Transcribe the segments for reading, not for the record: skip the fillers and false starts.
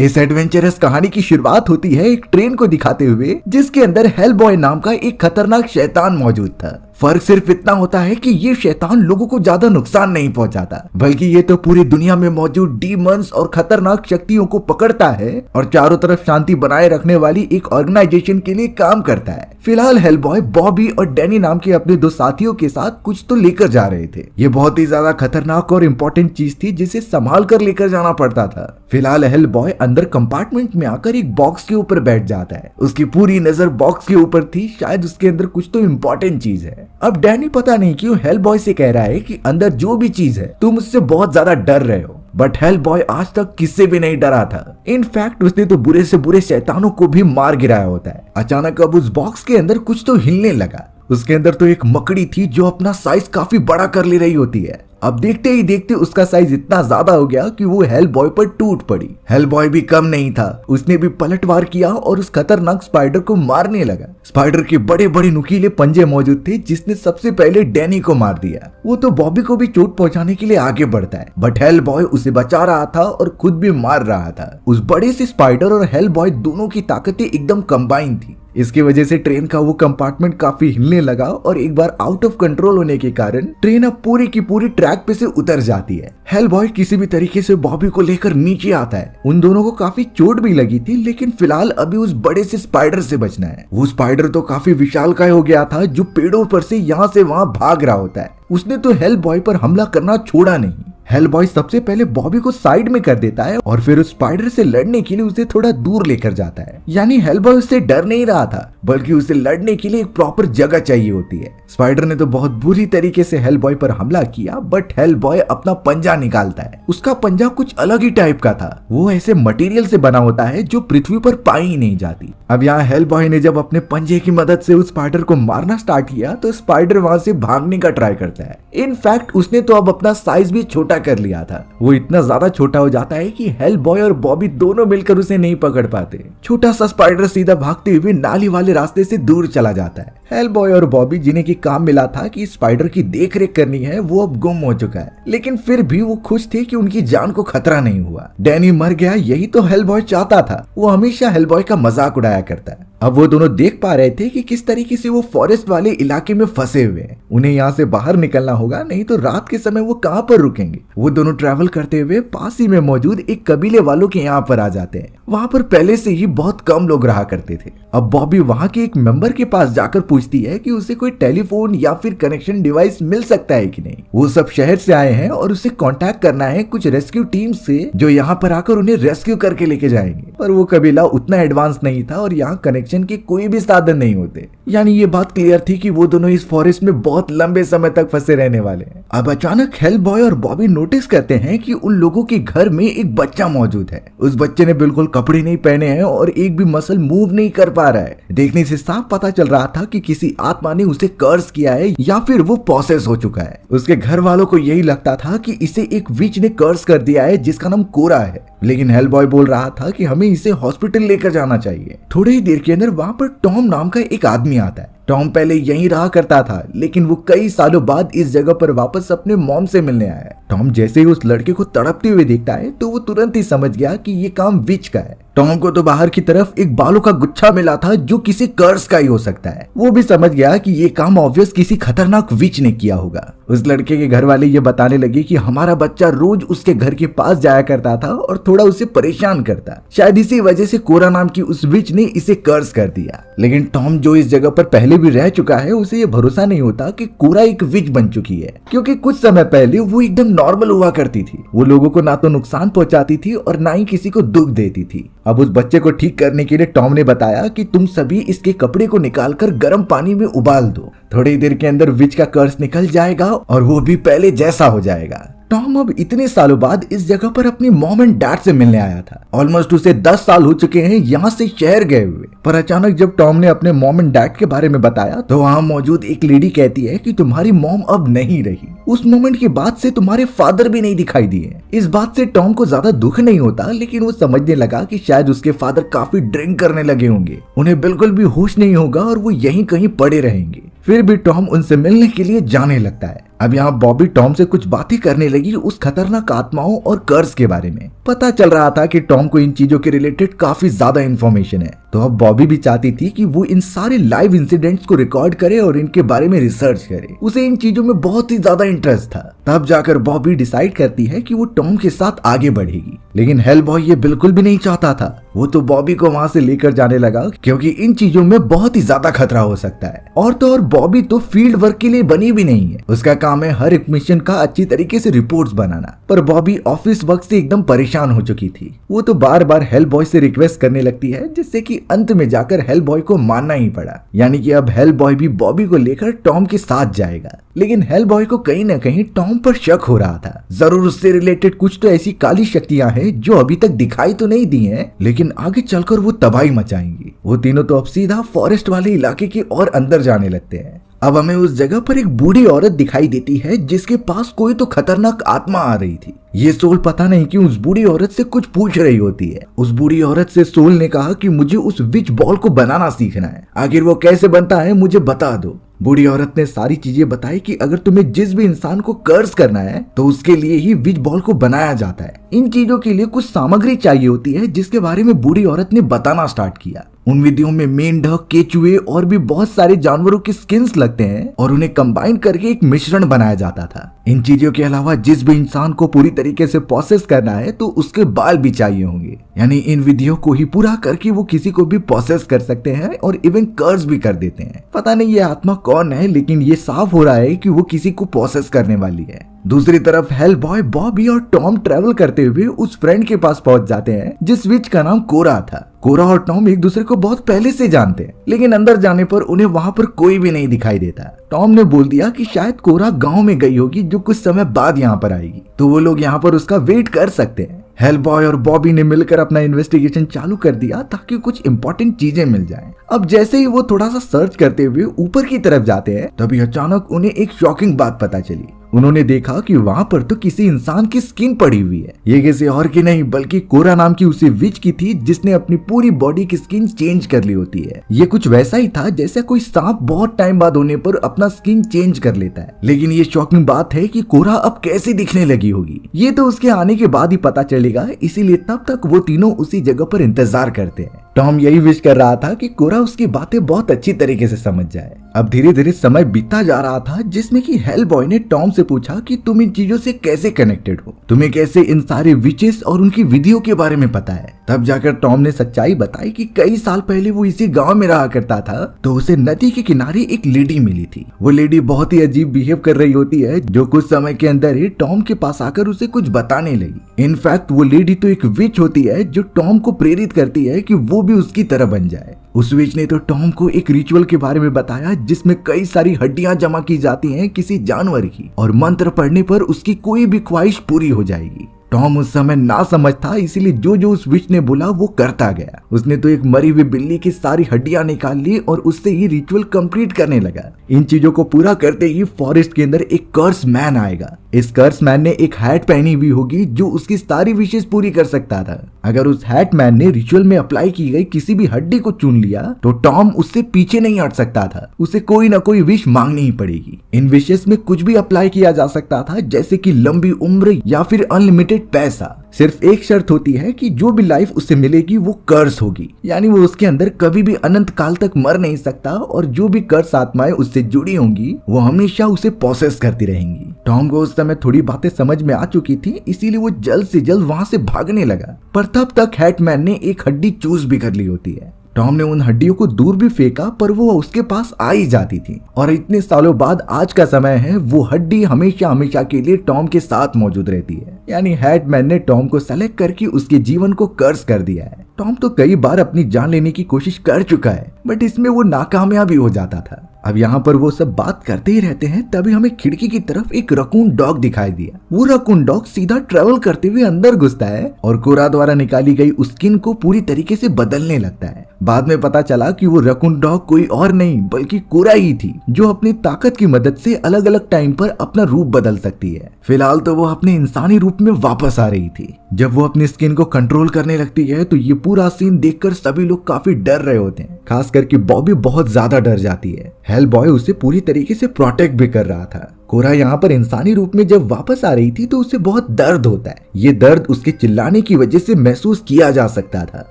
इस एडवेंचरस कहानी की शुरुआत होती है एक ट्रेन को दिखाते हुए जिसके अंदर हेलबॉय नाम का एक खतरनाक शैतान मौजूद था। फर्क सिर्फ इतना होता है कि ये शैतान लोगों को ज्यादा नुकसान नहीं पहुंचाता, बल्कि ये तो पूरी दुनिया में मौजूद डीमंस और खतरनाक शक्तियों को पकड़ता है और चारों तरफ शांति बनाए रखने वाली एक ऑर्गेनाइजेशन के लिए काम करता है। फिलहाल हेलबॉय बॉबी और डैनी नाम के अपने दो साथियों के साथ कुछ तो लेकर जा रहे थे। ये बहुत ही ज्यादा खतरनाक और इम्पोर्टेंट चीज थी जिसे संभाल कर लेकर जाना पड़ता था। फिलहाल हेलबॉय अंदर कंपार्टमेंट में आकर एक बॉक्स के ऊपर बैठ जाता है। उसकी पूरी नजर बॉक्स के ऊपर थी, शायद उसके अंदर कुछ तो इम्पोर्टेंट चीज है। अब डैनी पता नहीं क्यों हेलबॉय से कह रहा है कि अंदर जो भी चीज है तुम उससे बहुत ज्यादा डर रहे हो, बट हेलबॉय आज तक किससे भी नहीं डरा था। इनफैक्ट उसने तो बुरे से बुरे शैतानों को भी मार गिराया होता है। अचानक अब उस बॉक्स के अंदर कुछ तो हिलने लगा। उसके अंदर तो एक मकड़ी थी जो अपना साइज काफी बड़ा कर ले रही होती है। अब देखते ही देखते उसका साइज इतना ज्यादा हो गया कि वो हेलबॉय पर टूट पड़ी। हेलबॉय भी कम नहीं था, उसने भी पलटवार किया और उस खतरनाक स्पाइडर को मारने लगा। स्पाइडर के बड़े बड़े नुकीले पंजे मौजूद थे जिसने सबसे पहले डैनी को मार दिया। वो तो बॉबी को भी चोट पहुंचाने के लिए आगे बढ़ता है, बट हेलबॉय उसे बचा रहा था और खुद भी मार रहा था। उस बड़े से स्पाइडर और हेलबॉय दोनों की ताकतें एकदम कंबाइन थी। इसकी वजह से ट्रेन का वो कंपार्टमेंट काफी हिलने लगा और एक बार आउट ऑफ कंट्रोल होने के कारण ट्रेन अब पूरी की पूरी ट्रैक पे से उतर जाती है। हेलबॉय किसी भी तरीके से बॉबी को लेकर नीचे आता है। उन दोनों को काफी चोट भी लगी थी, लेकिन फिलहाल अभी उस बड़े से स्पाइडर से बचना है। वो स्पाइडर तो काफी विशालकाय हो गया था जो पेड़ों पर से यहाँ से वहाँ भाग रहा होता है। उसने तो हेलबॉय पर हमला करना छोड़ा नहीं। हेलबॉय सबसे पहले बॉबी को साइड में कर देता है और फिर उस स्पाइडर से लड़ने के लिए उसे थोड़ा दूर लेकर जाता है। यानी हेलबॉय उससे डर नहीं रहा था, बल्कि उसे लड़ने के लिए एक प्रॉपर जगह चाहिए होती है। स्पाइडर ने तो बहुत बुरी तरीके से हेलबॉय पर हमला किया, बट हेलबॉय अपना पंजा निकालता है। उसका पंजा कुछ अलग ही टाइप का था। वो ऐसे मटेरियल से बना होता है जो पृथ्वी पर पाई ही नहीं जाती। अब यहाँ हेलबॉय ने जब अपने पंजे की मदद से उस स्पाइडर को मारना स्टार्ट किया तो स्पाइडर वहां से भागने का ट्राई करता है। इनफैक्ट उसने तो अब अपना साइज भी छोटा कर लिया था। वो इतना ज्यादा छोटा हो जाता है कि हेलबॉय और बॉबी दोनों मिलकर उसे नहीं पकड़ पाते। छोटा सा स्पाइडर सीधा भागते हुए नाली वाले रास्ते से दूर चला जाता है। हेलबॉय और बॉबी जिन्हें की काम मिला था कि स्पाइडर की देखरेख करनी है, वो अब गुम हो चुका है, लेकिन फिर भी वो खुश थे कि उनकी जान को खतरा नहीं हुआ। डैनी मर गया, यही तो हेलबॉय चाहता था। वो हमेशा हेलबॉय का मजाक उड़ाया करता है। अब वो दोनों देख पा रहे थे कि किस तरीके से वो फॉरेस्ट वाले इलाके में फंसे हुए हैं। उन्हें यहाँ से बाहर निकलना होगा, नहीं तो रात के समय वो कहाँ पर रुकेंगे। वो दोनों ट्रैवल करते हुए पास ही में मौजूद एक कबीले वालों के यहाँ पर आ जाते हैं। वहाँ पर पहले से ही बहुत कम लोग रहा करते थे। अब बॉबी वहाँ के एक मेंबर के पास जाकर पूछती है कि उसे कोई टेलीफोन या फिर कनेक्शन डिवाइस मिल सकता है कि नहीं। वो सब शहर से आए हैं और उसे कांटेक्ट करना है कुछ रेस्क्यू टीम से जो यहाँ पर आकर उन्हें रेस्क्यू करके लेके जाएंगे। पर वो कबीला उतना एडवांस नहीं था और यहाँ कनेक्शन के कोई भी साधन नहीं होते। यानी ये बात क्लियर थी कि वो दोनों इस फॉरेस्ट में बहुत लंबे समय तक फंसे रहने वाले हैं। अब अचानक हेलबॉय और बॉबी नोटिस करते हैं कि उन लोगों के घर में एक बच्चा मौजूद है। उस बच्चे ने बिल्कुल कपड़े नहीं पहने हैं और एक भी मसल मूव नहीं कर पा रहा है। देखने से साफ पता चल रहा था कि किसी आत्मा ने उसे कर्स किया है या फिर वो पॉसेस हो चुका है। उसके घर वालों को यही लगता था कि इसे एक विच ने कर्स कर दिया है जिसका नाम कोरा है, लेकिन हेलबॉय बोल रहा था कि हमें इसे हॉस्पिटल लेकर जाना चाहिए। थोड़ी ही देर के अंदर वहाँ पर टॉम नाम का एक आदमी आता है। टॉम पहले यहीं रहा करता था, लेकिन वो कई सालों बाद इस जगह पर वापस अपने मॉम से मिलने आया। टॉम जैसे ही उस लड़के को तड़पते हुए देखता है तो वो तुरंत ही समझ गया कि ये काम विच का है। टॉम को तो बाहर की तरफ एक बालों का गुच्छा मिला था जो किसी कर्स का ही हो सकता है। वो भी समझ गया कि ये काम ऑब्वियस किसी खतरनाक विच ने किया होगा। उस लड़के के घर वाले ये बताने लगे कि हमारा बच्चा रोज उसके घर के पास जाया करता था और थोड़ा उसे परेशान करता। शायद इसी वजह से कोरा नाम की उस विच ने इसे कर्स कर दिया। लेकिन टॉम जो इस जगह पर पहले भी रह चुका है, उसे ये भरोसा नहीं होता कि कोरा एक विच बन चुकी है, क्योंकि कुछ समय पहले वो एकदम नॉर्मल हुआ करती थी। वो लोगों को ना तो नुकसान पहुंचाती थी और ना ही किसी को दुख देती थी। अब उस बच्चे को ठीक करने के लिए टॉम ने बताया कि तुम सभी इसके कपड़े को निकालकर गर्म पानी में उबाल दो। थोड़ी देर के अंदर विच का कर्स निकल जाएगा और वो भी पहले जैसा हो जाएगा। टॉम अब इतने सालों बाद इस जगह पर अपनी मॉम एंड डैड से मिलने आया था। ऑलमोस्ट उसे 10 साल हो चुके हैं यहाँ से शहर गए हुए। पर अचानक जब टॉम ने अपने मॉम एंड डैड के बारे में बताया तो वहाँ मौजूद एक लेडी कहती है कि तुम्हारी मॉम अब नहीं रही। उस मोमेंट के बाद से तुम्हारे फादर भी नहीं दिखाई दिए। इस बात से टॉम को ज्यादा दुख नहीं होता, लेकिन वो समझने लगा कि शायद उसके फादर काफी ड्रिंक करने लगे होंगे, उन्हें बिल्कुल भी होश नहीं होगा और वो यहीं कहीं पड़े रहेंगे। फिर भी टॉम उनसे मिलने के लिए जाने लगता है। अब यहाँ बॉबी टॉम से कुछ बातें करने लगी उस खतरनाक आत्माओं और कर्स के बारे में। पता चल रहा था कि टॉम को इन चीजों के रिलेटेड काफी ज्यादा इन्फॉर्मेशन है, तो अब बॉबी भी चाहती थी कि वो इन सारे लाइव इंसिडेंट्स को रिकॉर्ड करे और इनके बारे में रिसर्च करे। उसे इन चीजों में बहुत ही ज्यादा इंटरेस्ट था। तब जाकर बॉबी डिसाइड करती है कि वो टॉम के साथ आगे बढ़ेगी, लेकिन हेलबॉय ये बिल्कुल भी नहीं चाहता था। वो तो बॉबी को वहां से लेकर जाने लगा क्योंकि इन चीजों में बहुत ही ज्यादा खतरा हो सकता है। और तो और बॉबी तो फील्ड वर्क के लिए बनी भी नहीं है, उसका काम है हर एक मिशन का अच्छी तरीके से रिपोर्ट्स बनाना। पर बॉबी ऑफिस वर्क से एकदम परेशान हो चुकी थी। वो तो बार बार हेलबॉय से रिक्वेस्ट करने लगती है, जिससे कि अंत में जाकर हेलबॉय को मानना ही पड़ा। यानी कि अब हेलबॉय भी बॉबी को लेकर टॉम के साथ जाएगा। लेकिन हेलबॉय को कहीं ना कहीं टॉम पर शक हो रहा था। जरूर उससे रिलेटेड कुछ तो ऐसी काली शक्तियां हैं जो अभी तक दिखाई तो नहीं दी हैं, लेकिन आगे चलकर वो तबाही मचाएंगी। वो तीनों तो अब सीधा फॉरेस्ट वाले इलाके के और अंदर जाने लगते हैं। अब हमें उस जगह पर एक बूढ़ी औरत दिखाई देती है जिसके पास कोई तो खतरनाक आत्मा आ रही थी। ये सोल पता नहीं क्यों उस बूढ़ी औरत से कुछ पूछ रही होती है। उस बूढ़ी औरत से सोल ने कहा कि मुझे उस विच बॉल को बनाना सीखना है, आखिर वो कैसे बनता है मुझे बता दो। बूढ़ी औरत ने सारी चीजें बताई कि अगर तुम्हें जिस भी इंसान को कर्स करना है तो उसके लिए ही विच बॉल को बनाया जाता है। इन चीजों के लिए कुछ सामग्री चाहिए होती है, जिसके बारे में बूढ़ी औरत ने बताना स्टार्ट किया। उन विधियों में मेंढक, केचुए और भी बहुत सारे जानवरों के स्किन्स लगते हैं और उन्हें कंबाइन करके एक मिश्रण बनाया जाता था। इन चीजों के अलावा जिस भी इंसान को पूरी तरीके से प्रोसेस करना है तो उसके बाल भी चाहिए होंगे। यानी इन विधियों को ही पूरा करके वो किसी को भी प्रोसेस कर सकते हैं और इवन कर्स भी कर देते हैं। पता नहीं ये आत्मा कौन है, लेकिन ये साफ हो रहा है कि वो किसी को प्रोसेस करने वाली है। दूसरी तरफ हेलबॉय, बॉबी और टॉम ट्रेवल करते हुए उस फ्रेंड के पास पहुंच जाते हैं जिस विच का नाम कोरा था। कोरा और टॉम एक दूसरे को बहुत पहले से जानते हैं, लेकिन अंदर जाने पर उन्हें वहां पर कोई भी नहीं दिखाई देता। टॉम ने बोल दिया कि शायद कोरा गांव में गई होगी जो कुछ समय बाद यहाँ पर आएगी, तो वो लोग यहाँ पर उसका वेट कर सकते हैं। हेलबॉय और बॉबी ने मिलकर अपना इन्वेस्टिगेशन चालू कर दिया ताकि कुछ इंपॉर्टेंट चीजें मिल जाएं। अब जैसे ही वो थोड़ा सा सर्च करते हुए ऊपर की तरफ जाते हैं, तभी अचानक उन्हें एक शॉकिंग बात पता चली। उन्होंने देखा कि वहां पर तो किसी इंसान की स्किन पड़ी हुई है। ये किसी और की नहीं बल्कि कोरा नाम की उसी विच की थी जिसने अपनी पूरी बॉडी की स्किन चेंज कर ली होती है। ये कुछ वैसा ही था जैसे कोई सांप बहुत टाइम बाद होने पर अपना स्किन चेंज कर लेता है। लेकिन ये शॉकिंग बात है कि कोरा अब कैसे दिखने लगी होगी, ये तो उसके आने के बाद ही पता चलेगा। इसीलिए तब तक वो तीनों उसी जगह पर इंतजार करते हैं। टॉम यही विश कर रहा था कि कोरा उसकी बातें बहुत अच्छी तरीके से समझ जाए। अब धीरे धीरे समय बीतता जा रहा था, जिसमें कि हेलबॉय ने टॉम से पूछा कि तुम इन चीजों से कैसे कनेक्टेड हो, तुम्हें कैसे इन सारे विचेस और उनकी विधियों के बारे में पता है। तब जाकर टॉम ने सच्चाई बताई कि कई साल पहले वो इसी गांव में रहा करता था, तो उसे नदी के किनारे एक लेडी मिली थी। वो लेडी बहुत ही अजीब बिहेव कर रही होती है, जो कुछ समय के अंदर ही टॉम के पास आकर उसे कुछ बताने लगी। इनफैक्ट वो लेडी तो एक विच होती है जो टॉम को प्रेरित करती है कि वो भी उसकी तरह बन जाए। उस विच ने तो टॉम को एक रिचुअल के बारे में बताया जिसमें कई सारी हड्डियां जमा की जाती हैं किसी जानवर की, और मंत्र पढ़ने पर उसकी कोई भी ख्वाहिश पूरी हो जाएगी। टॉम उस समय ना समझ था, इसीलिए जो जो उस विच ने बोला वो करता गया। उसने तो एक मरी हुई बिल्ली की सारी हड्डियां निकाल ली और उससे ये रिचुअल कंप्लीट करने लगा। इन चीजों को पूरा करते ही फॉरेस्ट के अंदर एक कर्स मैन आएगा। इस कर्स मैन ने एक हैट पहनी हुई होगी जो उसकी सारी विशेष पूरी कर सकता था। अगर उस हैट मैन ने रिचुअल में अप्लाई की गई किसी भी हड्डी को चुन लिया तो टॉम उससे पीछे नहीं हट सकता था, उसे कोई ना कोई विश मांगनी ही पड़ेगी। इन विशेष में कुछ भी अप्लाई किया जा सकता था, जैसे कि लंबी उम्र या फिर अनलिमिटेड पैसा। सिर्फ एक शर्त होती है कि जो भी लाइफ उसे मिलेगी वो कर्स होगी, यानी वो उसके अंदर कभी भी अनंत काल तक मर नहीं सकता, और जो भी कर्स आत्माएं उससे जुड़ी होंगी वो हमेशा उसे प्रोसेस करती रहेंगी। टॉम को उस समय थोड़ी बातें समझ में आ चुकी थी, इसीलिए वो जल्द से जल्द वहां से भागने लगा। पर तब तक हैटमैन ने एक हड्डी चूज भी कर ली होती है। टॉम ने उन हड्डियों को दूर भी फेंका पर वो उसके पास आ ही जाती थी, और इतने सालों बाद आज का समय है वो हड्डी हमेशा हमेशा के लिए टॉम के साथ मौजूद रहती है। यानी हैटमैन ने टॉम को सेलेक्ट करके उसके जीवन को कर्स कर दिया है। टॉम तो कई बार अपनी जान लेने की कोशिश कर चुका है, बट इसमें वो नाकामयाब भी हो जाता था। अब यहाँ पर वो सब बात करते ही रहते हैं, तभी हमें खिड़की की तरफ एक रकून डॉग दिखाई दिया। वो रकून डॉग सीधा ट्रेवल करते हुए अंदर घुसता है और कोरा द्वारा निकाली गई उस स्किन को पूरी तरीके से बदलने लगता है। बाद में पता चला कि वो रकून डॉग कोई और नहीं बल्कि कोरा ही थी, जो अपनी ताकत की मदद से अलग अलग टाइम पर अपना रूप बदल सकती है। फिलहाल तो वो अपने इंसानी रूप में वापस आ रही थी। जब वो अपनी स्किन को कंट्रोल करने लगती है तो ये पूरा सीन देखकर सभी लोग काफी डर रहे होते हैं। खास करके बॉबी बहुत ज्यादा डर जाती है। हेल बॉय उसे पूरी तरीके से प्रोटेक्ट भी कर रहा था। कोरा यहाँ पर इंसानी रूप में जब वापस आ रही थी तो उसे बहुत दर्द होता है। ये दर्द उसके चिल्लाने की वजह से महसूस किया जा सकता था।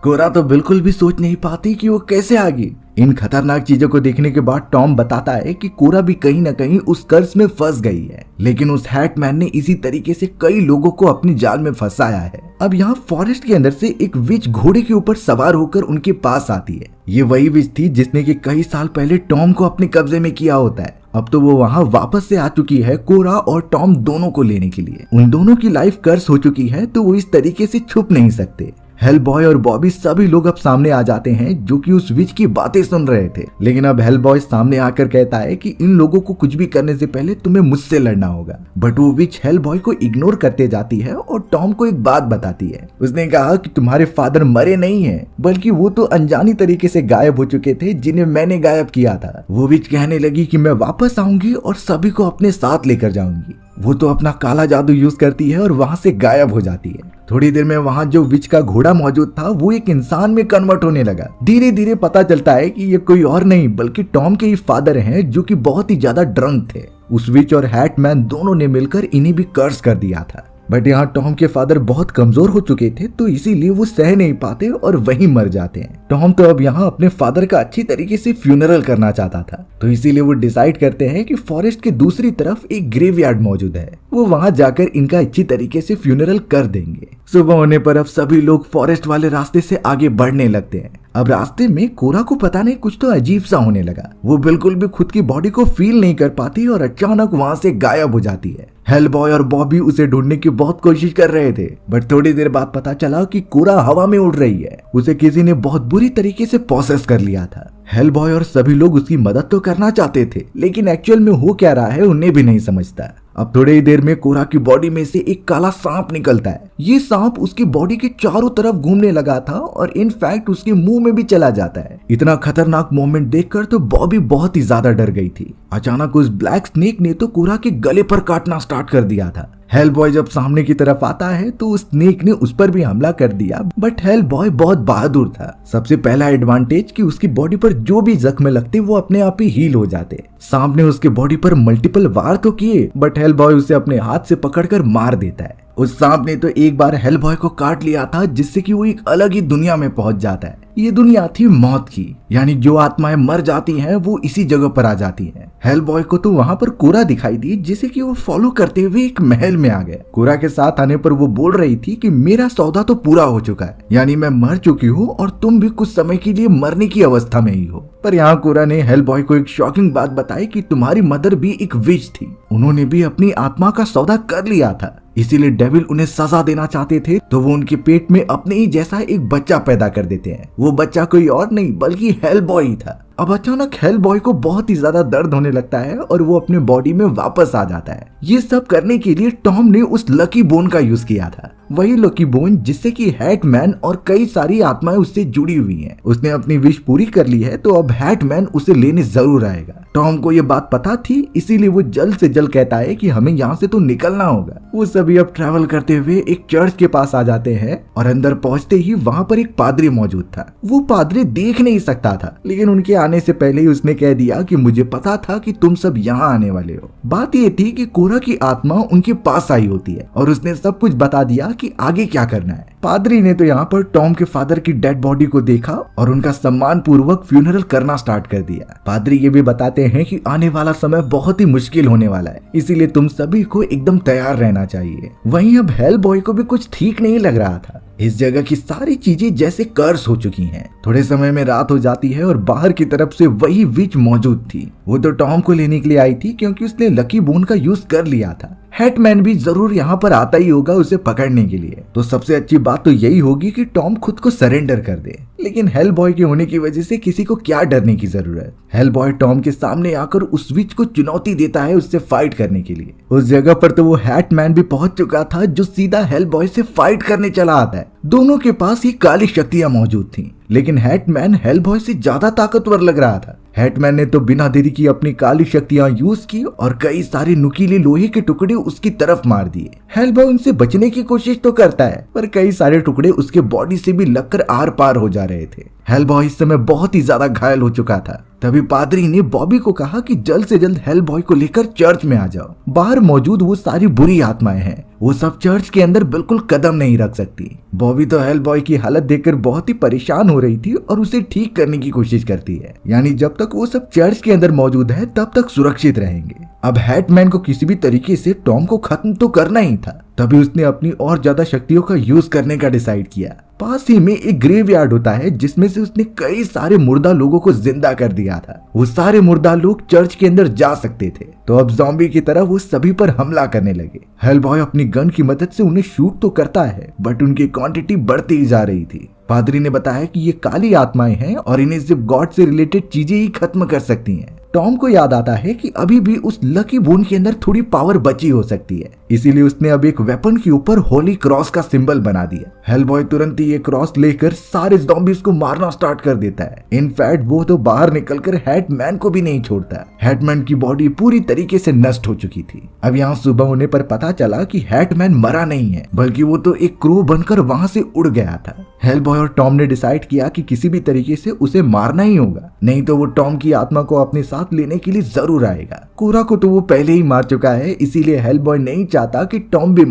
कोरा तो बिल्कुल भी सोच नहीं पाती कि वो कैसे आ गई। इन खतरनाक चीजों को देखने के बाद टॉम बताता है कि कोरा भी कहीं न कहीं उस कर्ज में फंस गई है, लेकिन उस हैटमैन ने इसी तरीके से कई लोगों को अपनी जाल में फंसाया है। अब यहाँ फॉरेस्ट के अंदर से एक विच घोड़े के ऊपर सवार होकर उनके पास आती है। ये वही विच थी जिसने कि कई साल पहले टॉम को अपने कब्जे में किया होता है। अब तो वो वहाँ वापस से आ चुकी है कोरा और टॉम दोनों को लेने के लिए। उन दोनों की लाइफ कर्स हो चुकी है तो वो इस तरीके से छुप नहीं सकते। हेल बॉय और बॉबी सभी लोग अब सामने आ जाते हैं जो कि उस विच की बातें सुन रहे थे, लेकिन अब हेल बॉय सामने आकर कहता है कि इन लोगों को कुछ भी करने से पहले तुम्हें मुझसे लड़ना होगा। बट वो विच हेल बॉय को इग्नोर करते जाती है और टॉम को एक बात बताती है। उसने कहा कि तुम्हारे फादर मरे नहीं है, बल्कि वो तो अनजानी तरीके से गायब हो चुके थे जिन्हें मैंने गायब किया था। वो विच कहने लगी कि मैं वापस आऊंगी और सभी को अपने साथ लेकर जाऊंगी। वो तो अपना काला जादू यूज करती है और वहां से गायब हो जाती है। थोड़ी देर में वहां जो विच का घोड़ा मौजूद था वो एक इंसान में कन्वर्ट होने लगा। धीरे धीरे पता चलता है कि ये कोई और नहीं बल्कि टॉम के ही फादर हैं जो कि बहुत ही ज्यादा ड्रंक थे। उस विच और हैटमैन दोनों ने मिलकर इन्हें भी कर्स कर दिया था। बट यहाँ टॉम के फादर बहुत कमजोर हो चुके थे तो इसीलिए वो सह नहीं पाते और वहीं मर जाते हैं। टॉम तो अब यहाँ अपने फादर का अच्छी तरीके से फ्यूनरल करना चाहता था, तो इसीलिए वो डिसाइड करते हैं कि फॉरेस्ट के दूसरी तरफ एक ग्रेवयार्ड मौजूद है, वो वहां जाकर इनका अच्छी तरीके से फ्यूनरल कर देंगे। सुबह होने पर अब सभी लोग फॉरेस्ट वाले रास्ते से आगे बढ़ने लगते हैं। अब रास्ते में कोरा को पता नहीं कुछ तो अजीब सा होने लगा। वो बिल्कुल भी खुद की बॉडी को फील नहीं कर पाती और अचानक वहां से गायब हो जाती है। हेल बॉय और बॉबी उसे ढूंढने की बहुत कोशिश कर रहे थे, बट थोड़ी देर बाद पता चला कि कोरा हवा में उड़ रही है। उसे किसी ने बहुत बुरी तरीके से पॉसेस कर लिया था। हेल बॉय और सभी लोग उसकी मदद तो करना चाहते थे, लेकिन एक्चुअल में हो क्या रहा है उन्हें भी नहीं समझता। अब थोड़ी ही देर में कोरा की बॉडी में से एक काला सांप निकलता है। ये सांप उसकी बॉडी के चारों तरफ घूमने लगा था और इनफैक्ट उसके मुंह में भी चला जाता है। इतना खतरनाक मोमेंट देखकर तो बॉबी बहुत ही ज्यादा डर गई थी। अचानक उस ब्लैक स्नेक ने तो कोरा के गले पर काटना स्टार्ट कर दिया था। हेल बॉय जब सामने की तरफ आता है तो उस स्नेक ने उस पर भी हमला कर दिया, बट हेल बॉय बहुत बहादुर था। सबसे पहला एडवांटेज कि उसकी बॉडी पर जो भी जख्म लगते वो अपने आप ही हील हो जाते। सांप ने उसके बॉडी पर मल्टीपल वार तो किए, बट हेल बॉय उसे अपने हाथ से पकड़कर मार देता है। उस सांप ने तो एक बार हेल बॉय को काट लिया था, जिससे कि वो एक अलग ही दुनिया में पहुंच जाता है। ये दुनिया थी मौत की, यानी जो आत्माएं मर जाती हैं वो इसी जगह पर आ जाती हैं। हेल बॉय को तो वहां पर कोरा दिखाई दी, जिसे कि वो फॉलो करते हुए एक महल में आ गया। कोरा के साथ आने पर वो बोल रही थी कि मेरा सौदा तो पूरा हो चुका है, यानी मैं मर चुकी हूँ और तुम भी कुछ समय के लिए मरने की अवस्था में ही हो। पर यहाँ कोरा ने हेल बॉय को एक शॉकिंग बात बताई कि तुम्हारी मदर भी एक विच थी, उन्होंने भी अपनी आत्मा का सौदा कर लिया था, इसीलिए डेविल उन्हें सजा देना चाहते थे तो वो उनके पेट में अपने ही जैसा एक बच्चा पैदा कर देते हैं। वो बच्चा कोई और नहीं बल्कि हेल बॉय ही था। अब अचानक हेल बॉय को बहुत ही ज्यादा दर्द होने लगता है और वो अपने बॉडी में वापस आ जाता है। ये सब करने के लिए टॉम ने उस लकी बोन का यूज किया था, वही लकी बोन जिससे कि हैटमैन और कई सारी आत्माएं उससे जुड़ी हुई हैं। उसने अपनी विश पूरी कर ली है तो अब हैटमैन उसे लेने जरूर आएगा। टॉम को ये बात पता थी, इसीलिए वो जल्द से जल्द कहता है कि हमें यहाँ से तो निकलना होगा। वो सभी अब ट्रैवल करते हुए एक चर्च के पास आ जाते हैं और अंदर पहुंचते ही वहाँ पर एक पादरी मौजूद था। वो पादरी देख नहीं सकता था, लेकिन उनके आने से पहले ही उसने कह दिया कि मुझे पता था कि तुम सब यहाँ आने वाले हो। बात ये थी कि कोरा की आत्मा उनके पास आई होती है और उसने सब कुछ बता दिया कि आगे क्या करना है। पादरी ने तो यहाँ पर टॉम के फादर की डेड बॉडी को देखा और उनका सम्मान पूर्वक फ्यूनरल करना स्टार्ट कर दिया। पादरी ये भी बताते हैं कि आने वाला समय बहुत ही मुश्किल होने वाला है, इसीलिए तुम सभी को एकदम तैयार रहना चाहिए। वहीं अब हेल बॉय को भी कुछ ठीक नहीं लग रहा था। इस जगह की सारी चीजें जैसे कर्स हो चुकी हैं। थोड़े समय में रात हो जाती है और बाहर की तरफ से वही विच मौजूद थी। वो तो टॉम को लेने के लिए आई थी क्योंकि उसने लकी बोन का यूज कर लिया था। हैटमैन भी जरूर यहाँ पर आता ही होगा उसे पकड़ने के लिए। तो सबसे अच्छी बात तो यही होगी कि टॉम खुद को सरेंडर कर दे। लेकिन हेल बॉय के होने की वजह से किसी को क्या डरने की जरूरत। हेल बॉय टॉम के सामने आकर उस विच को चुनौती देता है उससे फाइट करने के लिए। उस जगह पर तो वो हैटमैन भी पहुंच चुका था जो सीधा हेल बॉय से फाइट करने चला आता है। दोनों के पास ही काली शक्तियां मौजूद थी, लेकिन हैटमैन हेल बॉय से ज्यादा ताकतवर लग रहा था। हैटमैन ने तो बिना देरी की अपनी काली शक्तियां यूज की और कई सारे नुकीले लोहे के टुकड़े उसकी तरफ मार दिए। हेल बॉय उनसे बचने की कोशिश तो करता है, पर कई सारे टुकड़े उसके बॉडी से भी लगकर आर पार हो जा रहे थे। हेलबॉय इस समय बहुत ही ज्यादा घायल हो चुका था। तभी पादरी ने बॉबी को कहा कि जल्द से जल्द हेलबॉय को लेकर चर्च में आ जाओ। बाहर मौजूद वो सारी बुरी आत्माएं हैं, वो सब चर्च के अंदर बिल्कुल कदम नहीं रख सकती। बॉबी तो हेलबॉय की हालत देखकर बहुत ही परेशान हो रही थी और उसे ठीक करने की कोशिश करती है, यानी जब तक वो सब चर्च के अंदर मौजूद है तब तक सुरक्षित रहेंगे। अब हैटमैन को किसी भी तरीके से टॉम को खत्म तो करना ही था। तभी उसने अपनी और ज्यादा शक्तियों का यूज करने का डिसाइड किया। पास ही में एक ग्रेवयार्ड होता है जिसमें से उसने कई सारे मुर्दा लोगों को जिंदा कर दिया था। वो सारे मुर्दा लोग चर्च के अंदर जा सकते थे, तो अब ज़ॉम्बी की तरह वो सभी पर हमला करने लगे। हेलबॉय अपनी गन की मदद से उन्हें शूट तो करता है, बट उनकी क्वांटिटी बढ़ती ही जा रही थी। पादरी ने बताया कि ये काली आत्माएं हैं और इन्हें सिर्फ गॉड से रिलेटेड चीजें ही खत्म कर सकती हैं। टॉम को याद आता है कि अभी भी उस लकी बून के अंदर थोड़ी पावर बची हो सकती है, इसीलिए उसने अब एक वेपन के ऊपर होली क्रॉस का सिंबल बना दिया। हेलबॉय तुरंत ही ये क्रॉस लेकर सारे ज़ॉम्बीज़ को मारना स्टार्ट कर देता है। इनफैक्ट वो तो बाहर निकलकर हैटमैन को भी नहीं छोड़ता। हैटमैन की बॉडी पूरी तरीके से नष्ट हो चुकी थी। अब यहाँ सुबह होने पर पता चला कि हैटमैन मरा नहीं है, बल्कि वो तो एक क्रो बनकर वहां से उड़ गया था। हेलबॉय और टॉम ने डिसाइड किया कि किसी भी तरीके से उसे मारना ही होगा, नहीं तो वो टॉम की आत्मा को अपने साथ लेने के लिए जरूर आएगा। कोरा को तो वो पहले ही मार चुका है, इसीलिए हेलबॉय नहीं चाहता कि टॉम भी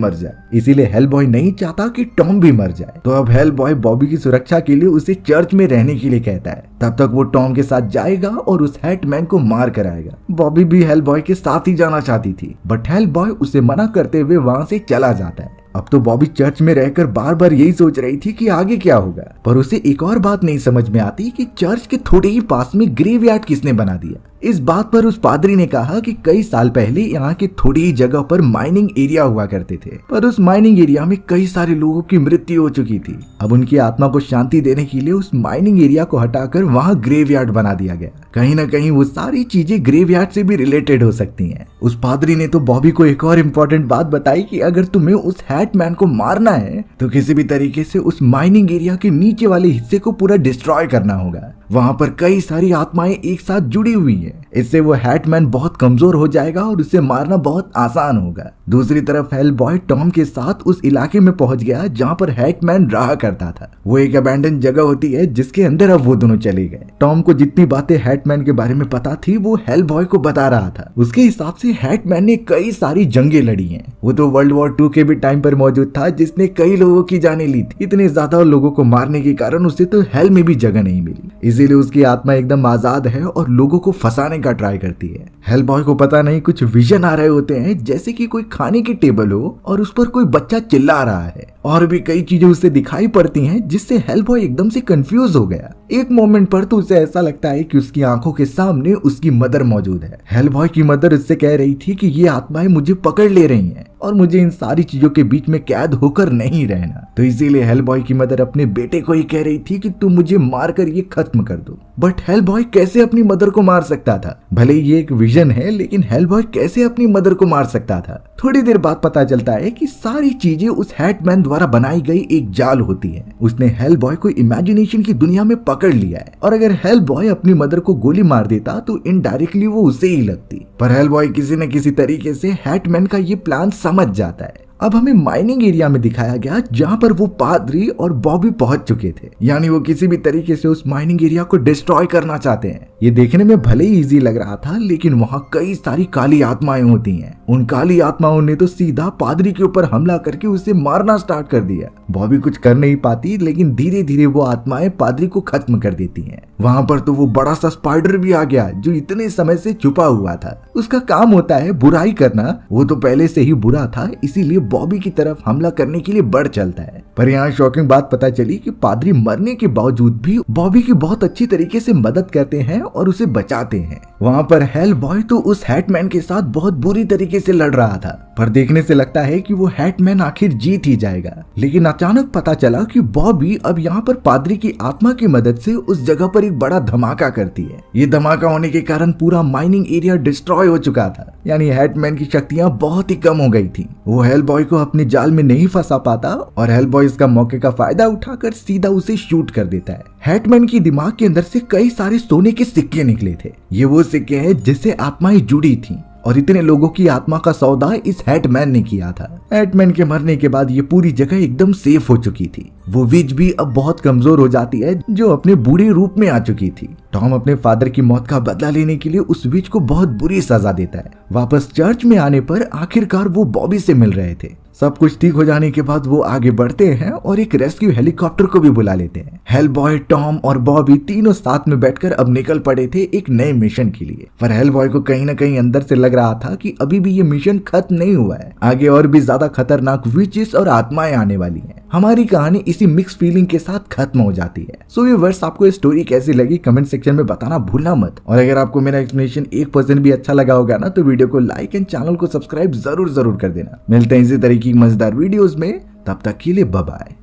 मर जाए। तो अब हेलबॉय बॉबी की सुरक्षा के लिए उसे चर्च में रहने के लिए कहता है। तब तक वो टॉम के साथ जाएगा और उस हैटमैन को मार कर आएगा। बॉबी भी हेलबॉय के साथ ही जाना चाहती थी, बट हेलबॉय उसे मना करते हुए वहां से चला जाता है। अब तो बॉबी चर्च में रहकर बार बार यही सोच रही थी कि आगे क्या होगा, पर उसे एक और बात नहीं समझ में आती कि चर्च के थोड़े ही पास में ग्रेवयार्ड किसने बना दिया। इस बात पर उस पादरी ने कहा कि कई साल पहले यहाँ के थोड़ी ही जगह पर माइनिंग एरिया हुआ करते थे, पर उस माइनिंग एरिया में कई सारे लोगों की मृत्यु हो चुकी थी। अब उनकी आत्मा को शांति देने के लिए उस माइनिंग एरिया को हटाकर वहाँ ग्रेवयार्ड बना दिया गया। कहीं ना कहीं वो सारी चीजें ग्रेवयार्ड से भी रिलेटेड हो सकती हैं। उस पादरी ने तो बॉबी को एक और इम्पोर्टेंट बात बताई कि अगर तुम्हें उस हैटमैन को मारना है तो किसी भी तरीके से उस माइनिंग एरिया के नीचे वाले हिस्से को पूरा डिस्ट्रॉय करना होगा। वहां पर कई सारी आत्माएं एक साथ जुड़ी हुई है, इससे वो हैटमैन बहुत कमजोर हो जाएगा और उसे मारना बहुत आसान होगा। दूसरी तरफ हेलबॉय टॉम के साथ उस इलाके में पहुंच गया जहां पर हैटमैन रहा करता था। वो एक अबैंडन जगह होती है जिसके अंदर अब वो दोनों चले गए। टॉम को जितनी बातें हैटमैन के बारे में पता थी वो हेलबॉय को बता रहा था। उसके हिसाब से हैटमैन ने कई सारी जंगें लड़ी हैं। वो तो वर्ल्ड वॉर 2 के भी टाइम पर मौजूद था, जिसने कई लोगों की जानें ली थी। इतने ज्यादा लोगों को मारने के कारण उसे तो हेल में भी जगह नहीं मिली, इसीलिए उसकी आत्मा एकदम आजाद है और लोगों को फंसाने का ट्राई करती है। हेलबॉय को पता नहीं कुछ विजन आ रहे होते हैं, जैसे कि कोई खाने की टेबल हो और उस पर कोई बच्चा चिल्ला रहा है, और भी कई चीजें उसे दिखाई पड़ती हैं, जिससे हेलबॉय एकदम से कंफ्यूज हो गया। एक मोमेंट पर तो उसे ऐसा लगता है कि उसकी आंखों के सामने उसकी मदर मौजूद है। हेलबॉय की मदर उससे कह रही थी कि ये आत्माएं मुझे पकड़ ले रही हैं और मुझे इन सारी चीजों के बीच में कैद होकर नहीं रहना। तो इसीलिए हेलबॉय की मदर अपने बेटे को ही कह रही थी कि तुम मुझे मारकर ये खत्म कर दो। बट हेलबॉय कैसे अपनी मदर को मार सकता था? भले ये एक विजन है, लेकिन हेलबॉय कैसे अपनी मदर को मार सकता था? थोड़ी देर बाद पता चलता है कि सारी चीजें उस हैटमैन द्वारा बनाई गई एक जाल होती है। उसने हेलबॉय को इमेजिनेशन की दुनिया में पकड़ लिया है, और अगर हेलबॉय अपनी मदर को गोली मार देता तो इनडायरेक्टली वो उसे ही लगती। पर हेलबॉय किसी न किसी तरीके से हैटमैन का ये प्लान समझ जाता है। अब हमें माइनिंग एरिया में दिखाया गया जहां पर वो पादरी और बॉबी पहुंच चुके थे, यानी वो किसी भी तरीके से उस माइनिंग एरिया को डिस्ट्रॉय करना चाहते हैं। ये देखने में भले ही इजी लग रहा था, लेकिन वहां कई सारी काली आत्माएं होती हैं। उन काली आत्माओं ने तो सीधा पादरी के ऊपर हमला करके उसे मारना स्टार्ट कर दिया। बॉबी कुछ कर नहीं पाती, लेकिन धीरे धीरे वो आत्माएं पादरी को खत्म कर देती हैं। वहां पर तो वो बड़ा सा स्पाइडर भी आ गया जो इतने समय से छुपा हुआ था। उसका काम होता है बुराई करना, वो तो पहले से ही बुरा था, इसीलिए बॉबी की तरफ हमला करने के लिए बढ़ चलता है। पर यहाँ शॉकिंग बात पता चली कि पादरी मरने के बावजूद भी बॉबी की बहुत अच्छी तरीके से मदद करते हैं और उसे बचाते हैं। वहाँ पर हेलबॉय तो उस हैटमैन के साथ बहुत बुरी तरीके से लड़ रहा था, पर देखने से लगता है कि वो हैटमैन आखिर जीत ही जाएगा। लेकिन अचानक पता चला कि बॉबी अब यहाँ पर पादरी की आत्मा की मदद से उस जगह पर एक बड़ा धमाका करती है। ये धमाका होने के कारण पूरा माइनिंग एरिया डिस्ट्रॉय हो चुका था, यानी हैटमैन की शक्तियां बहुत ही कम हो गई थी। वो हेलबॉय को अपने जाल में नहीं फंसा पाता और हेलबॉय इसका मौके का फायदा उठाकर सीधा उसे शूट कर देता है। हैटमैन की दिमाग के अंदर से कई सारे सोने के सिक्के निकले थे। ये वो सिक्के हैं जिससे आत्माएं जुड़ी थी, और इतने लोगों की आत्मा का सौदा इस हैटमैन ने किया था। हैटमैन के मरने के बाद ये पूरी जगह एकदम सेफ हो चुकी थी। वो विच भी अब बहुत कमजोर हो जाती है जो अपने बूढ़े रूप में आ चुकी थी। टॉम अपने फादर की मौत का बदला लेने के लिए उस विच को बहुत बुरी सजा देता है। वापस चर्च में आने पर आखिरकार वो बॉबी से मिल रहे थे। सब कुछ ठीक हो जाने के बाद वो आगे बढ़ते हैं और एक रेस्क्यू हेलीकॉप्टर को भी बुला लेते हैं। हेलबॉय, टॉम और बॉबी तीनों साथ में बैठकर अब निकल पड़े थे एक नए मिशन के लिए। पर हेलबॉय को कहीं ना कहीं अंदर से लग रहा था कि अभी भी ये मिशन खत्म नहीं हुआ है, आगे और भी ज्यादा खतरनाक विचेस और आत्माएं आने वाली हैं। हमारी कहानी इसी मिक्स फीलिंग के साथ खत्म हो जाती है। सो व्यूअर्स, आपको ये स्टोरी कैसी लगी कमेंट सेक्शन में बताना भूलना मत। और अगर आपको मेरा एक्सप्लेनेशन 1% भी अच्छा लगा होगा ना तो वीडियो को लाइक एंड चैनल को सब्सक्राइब जरूर कर देना। मिलते हैं इसी तरीके की मजेदार वीडियोस में, तब तक के लिए बाय बाय।